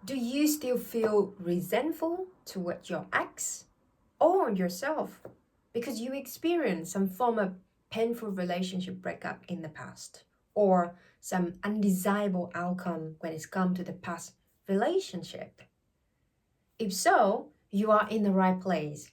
Do you still feel resentful toward your ex or yourself because you experienced some form of painful relationship breakup in the past or some undesirable outcome when it's come to the past relationship? If so, you are in the right place.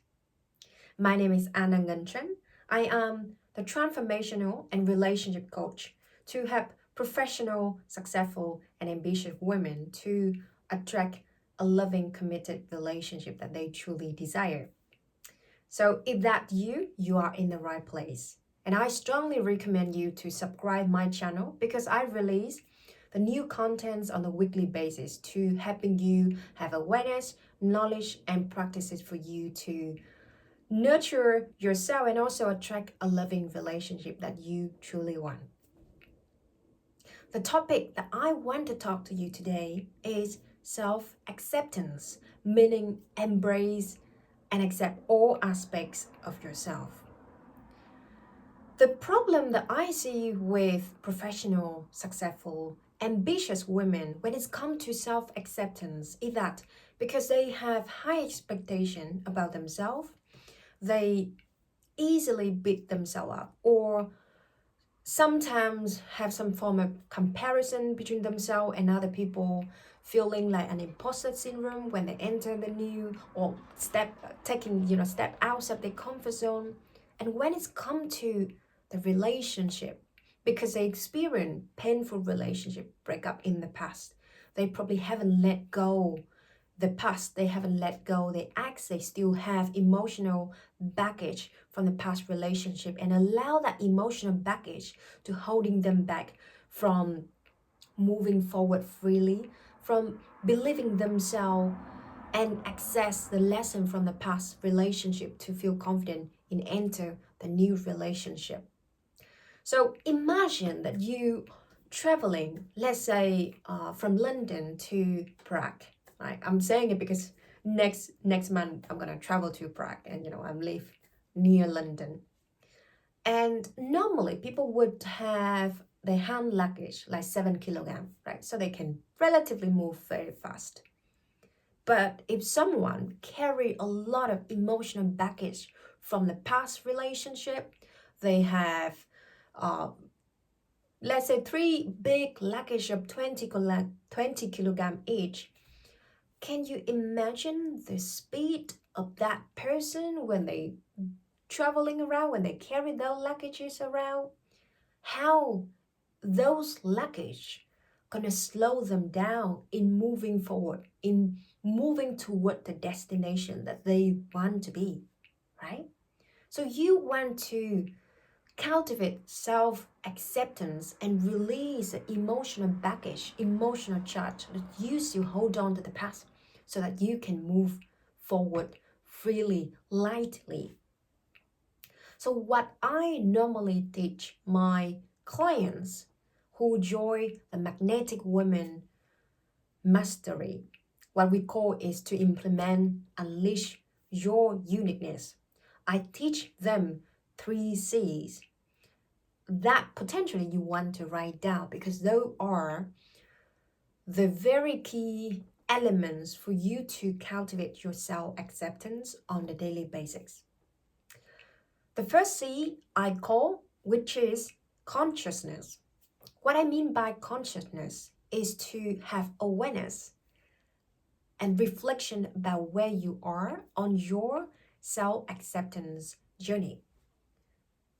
My name is Annangantran. I am the transformational and relationship coach to help professional, successful, and ambitious women to attract a loving, committed relationship that they truly desire. So if that's you, you are in the right place. And I strongly recommend you to subscribe my channel because I release the new contents on a weekly basis to helping you have awareness, knowledge, and practices for you to nurture yourself and also attract a loving relationship that you truly want. The topic that I want to talk to you today is self-acceptance, meaning embrace and accept all aspects of yourself. The problem that I see with professional, successful, ambitious women when it's come to self-acceptance is that because they have high expectation about themselves, they easily beat themselves up or sometimes have some form of comparison between themselves and other people, feeling like an imposter syndrome when they enter the new or step outside their comfort zone. And when it's come to the relationship, because they experienced painful relationship breakup in the past, they probably haven't let go the past, they haven't let go the ex, they still have emotional baggage from the past relationship and allow that emotional baggage to holding them back from moving forward freely, from believing themselves and access the lesson from the past relationship to feel confident in enter the new relationship. So imagine that you traveling, let's say from London to Prague. Right? I'm saying it because next month I'm gonna travel to Prague, and I live near London. And normally people would have their hand luggage like 7 kilograms, right? So they can relatively move very fast. But if someone carry a lot of emotional baggage from the past relationship, they have let's say 3 big luggage of 20 kilogram each. Can you imagine the speed of that person when they traveling around, when they carry those luggages around? How those luggage gonna slow them down in moving forward, in moving toward the destination that they want to be, right? So you want to cultivate self-acceptance and release the emotional baggage, emotional charge that used to hold on to the past so that you can move forward freely, lightly. So what I normally teach my clients who join the Magnetic Women Mastery, what we call is to implement, unleash your uniqueness. I teach them 3 C's that potentially you want to write down because those are the very key elements for you to cultivate your self-acceptance on a daily basis. The first C I call, which is consciousness. What I mean by consciousness is to have awareness and reflection about where you are on your self-acceptance journey.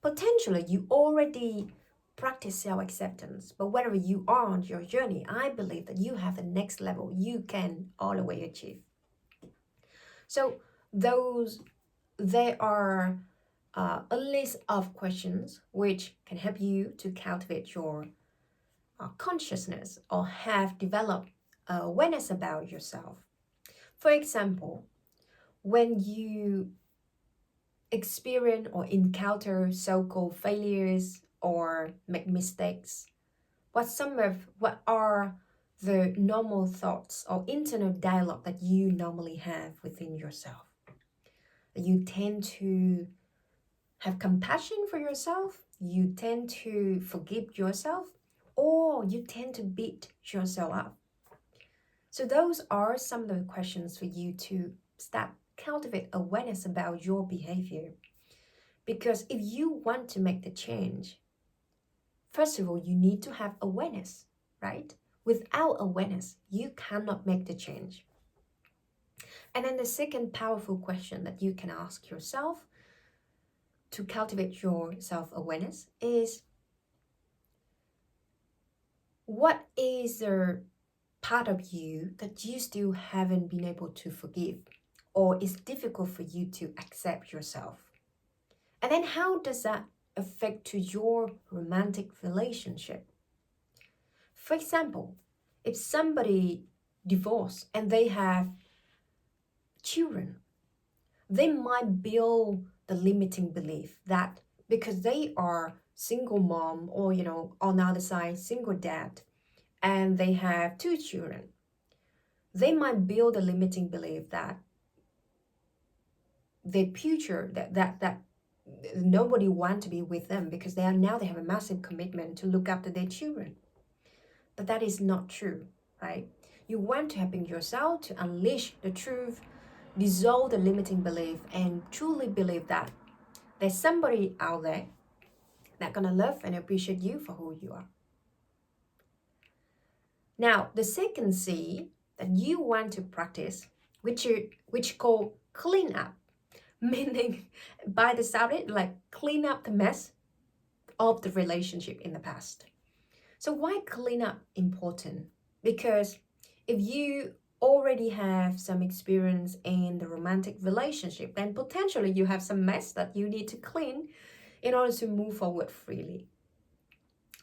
Potentially, you already practice self-acceptance, but wherever you are on your journey, I believe that you have the next level you can all the way achieve. So there are a list of questions which can help you to cultivate your consciousness or have developed awareness about yourself. For example, when you experience or encounter so-called failures or make mistakes, what are the normal thoughts or internal dialogue that you normally have within yourself? You tend to have compassion for yourself, you tend to forgive yourself, or you tend to beat yourself up. So those are some of the questions for you to start cultivate awareness about your behavior. Because if you want to make the change, first of all, you need to have awareness, right? Without awareness, you cannot make the change. And then the second powerful question that you can ask yourself to cultivate your self-awareness is, what is the part of you that you still haven't been able to forgive, or is difficult for you to accept yourself? And then how does that affect to your romantic relationship? For example, if somebody divorced and they have children, they might build the limiting belief that because they are single mom, or on the other side single dad, and they have two children, they might build a limiting belief that their future, that nobody want to be with them because they have a massive commitment to look after their children. But that is not true, right? You want to happen yourself to unleash the truth, dissolve the limiting belief, and truly believe that there's somebody out there that's gonna love and appreciate you for who you are. Now, the second C that you want to practice, which called clean up, meaning by the sound it, like clean up the mess of the relationship in the past. So why clean up important? Because if you already have some experience in the romantic relationship, then potentially you have some mess that you need to clean in order to move forward freely,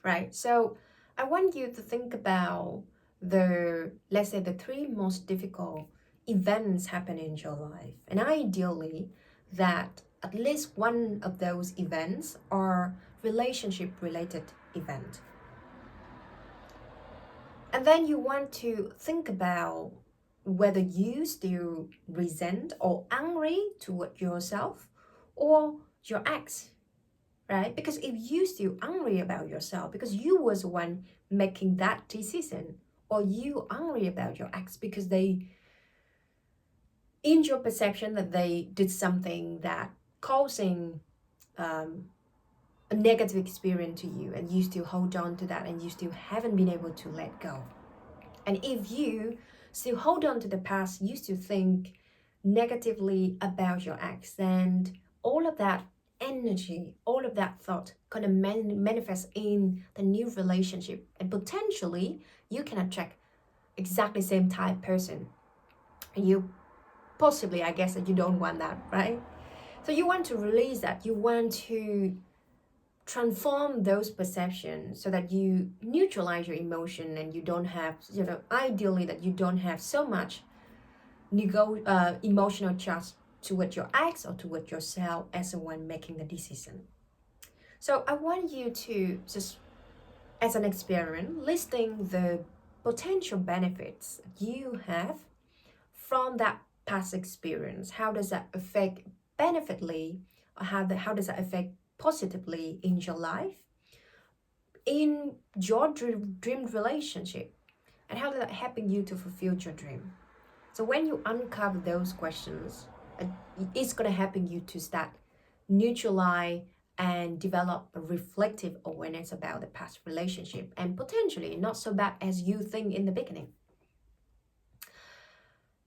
right? So I want you to think about let's say the three most difficult events happen in your life, and ideally that at least one of those events are relationship related event. And then you want to think about whether you still resent or angry toward yourself or your ex, right? Because if you still angry about yourself because you was the one making that decision, or you angry about your ex because they, in your perception, that they did something that causing a negative experience to you, and you still hold on to that and you still haven't been able to let go. And if you still hold on to the past, you still think negatively about your ex, then all of that energy, all of that thought gonna manifest in the new relationship, and potentially you can attract exactly same type person. And you possibly, I guess, that you don't want that, right? So you want to release that. You want to transform those perceptions so that you neutralize your emotion, and you don't have, ideally that you don't have so much emotional charge toward your ex or toward yourself as the one making the decision. So I want you to just, as an experiment, listing the potential benefits you have from that past experience. How does that affect benefitly, or how does that affect positively in your life, in your dream relationship, and how does that helping you to fulfill your dream? So when you uncover those questions, it's going to helping you to start neutralize and develop a reflective awareness about the past relationship, and potentially not so bad as you think in the beginning.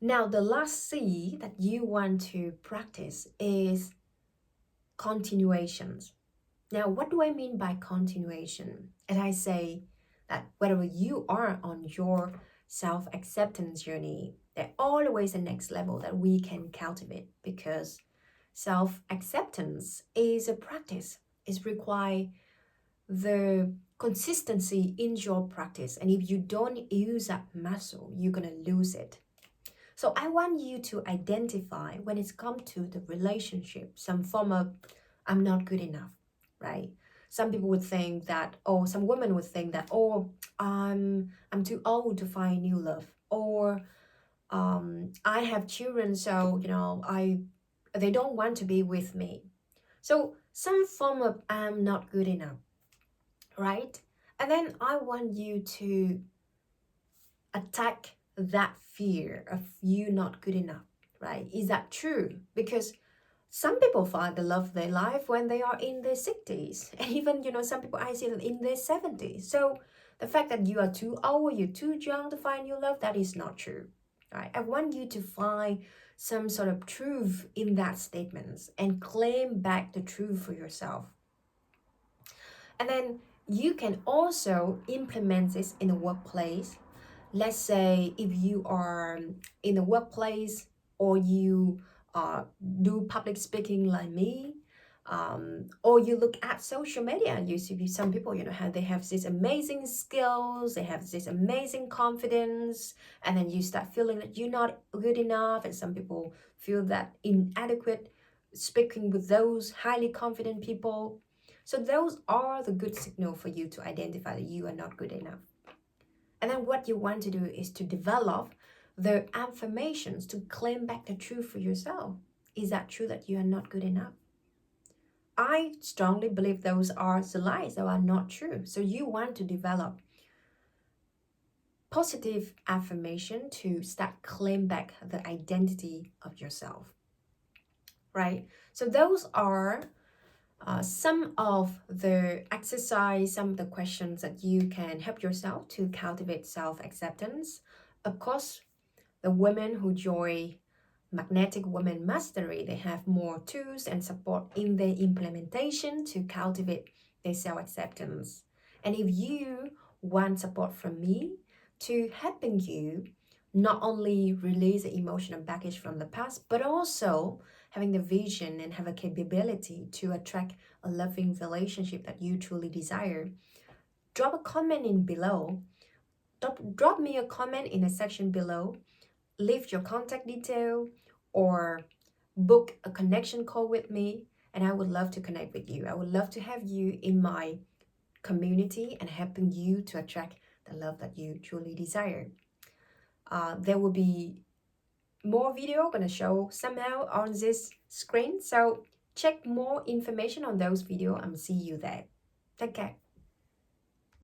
Now, the last C that you want to practice is continuations. Now, what do I mean by continuation? As I say, that whether you are on your self-acceptance journey, there's always a next level that we can cultivate, because self-acceptance is a practice. It requires the consistency in your practice. And if you don't use that muscle, you're going to lose it. So I want you to identify, when it's come to the relationship, some form of I'm not good enough, right? Some people would think that, or some women would think that, I'm too old to find new love, or I have children, so they don't want to be with me. So some form of I'm not good enough, right? And then I want you to attack that fear of you not good enough, right? Is that true? Because some people find the love of their life when they are in their 60s. And even, some people I see them in their 70s. So the fact that you are too old, you're too young to find your love, that is not true, right? I want you to find some sort of truth in that statement and claim back the truth for yourself. And then you can also implement this in a workplace. Let's say if you are in a workplace, or you do public speaking like me, or you look at social media and you see some people, how they have these amazing skills, they have this amazing confidence, and then you start feeling that you're not good enough, and some people feel that inadequate speaking with those highly confident people. So those are the good signal for you to identify that you are not good enough. And then what you want to do is to develop the affirmations to claim back the truth for yourself. Is that true that you are not good enough? I strongly believe those are the lies that are not true. So you want to develop positive affirmation to start claim back the identity of yourself, right? So those are some of the exercise, some of the questions that you can help yourself to cultivate self-acceptance. Of course, the women who join Magnetic Women Mastery, they have more tools and support in their implementation to cultivate their self-acceptance. And if you want support from me to helping you not only release the emotional baggage from the past, but also having the vision and have a capability to attract a loving relationship that you truly desire, drop a comment in below. Drop me a comment in the section below. Leave your contact detail or book a connection call with me, and I would love to connect with you. I would love to have you in my community and helping you to attract the love that you truly desire. There will be more video gonna show somehow on this screen, so check more information on those videos and see you there. Take care.